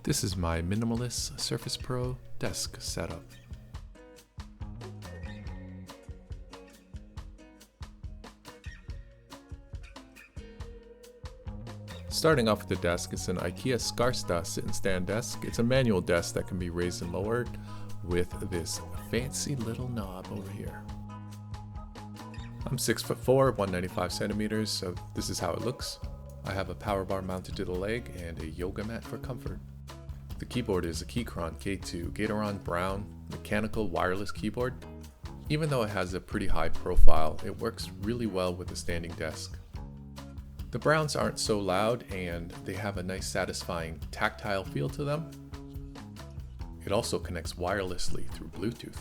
This is my Minimalist Surface Pro desk setup. Starting off with the desk, it's an IKEA Skarsta sit and stand desk. It's a manual desk that can be raised and lowered with this fancy little knob over here. I'm 6'4", 195 centimeters, so this is how it looks. I have a power bar mounted to the leg and a yoga mat for comfort. The keyboard is a Keychron K2 Gateron Brown mechanical wireless keyboard. Even though it has a pretty high profile, it works really well with a standing desk. The Browns aren't so loud and they have a nice satisfying tactile feel to them. It also connects wirelessly through Bluetooth.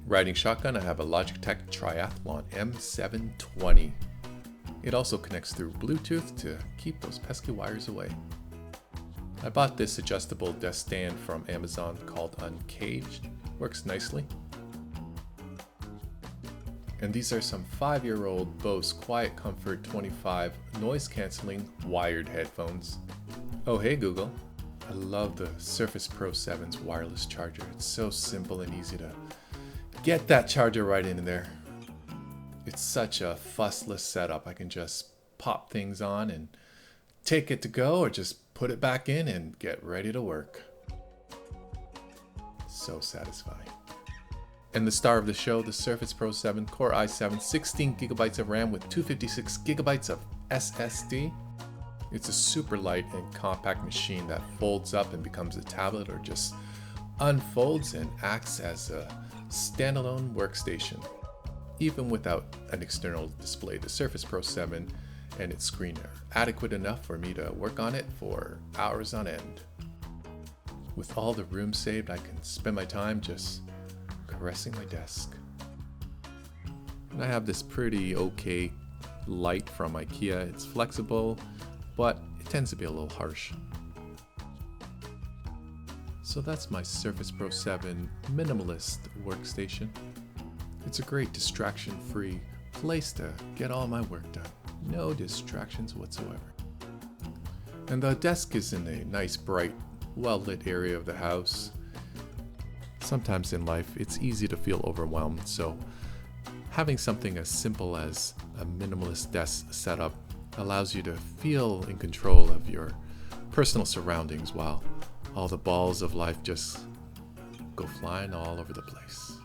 Riding shotgun, I have a Logitech Triathlon M720. It also connects through Bluetooth to keep those pesky wires away. I bought this adjustable desk stand from Amazon called Uncaged. Works nicely. And these are some 5-year-old Bose Quiet Comfort 25 noise cancelling wired headphones. Oh hey Google, I love the Surface Pro 7's wireless charger. It's so simple and easy to get that charger right in there. It's such a fussless setup. I can just pop things on and take it to go, or just put it back in and get ready to work. So satisfying. And the star of the show, the Surface Pro 7 Core i7, 16 gigabytes of RAM with 256 gigabytes of SSD. It's a super light and compact machine that folds up and becomes a tablet, or just unfolds and acts as a standalone workstation. Even without an external display, the Surface Pro 7 and its screen are adequate enough for me to work on it for hours on end. With all the room saved, I can spend my time just caressing my desk. And I have this pretty okay light from IKEA. It's flexible, but it tends to be a little harsh. So that's my Surface Pro 7 Minimalist workstation. It's a great distraction-free place to get all my work done. No distractions whatsoever. And the desk is in a nice, bright, well-lit area of the house. Sometimes in life, it's easy to feel overwhelmed, so having something as simple as a minimalist desk setup allows you to feel in control of your personal surroundings while all the balls of life just go flying all over the place.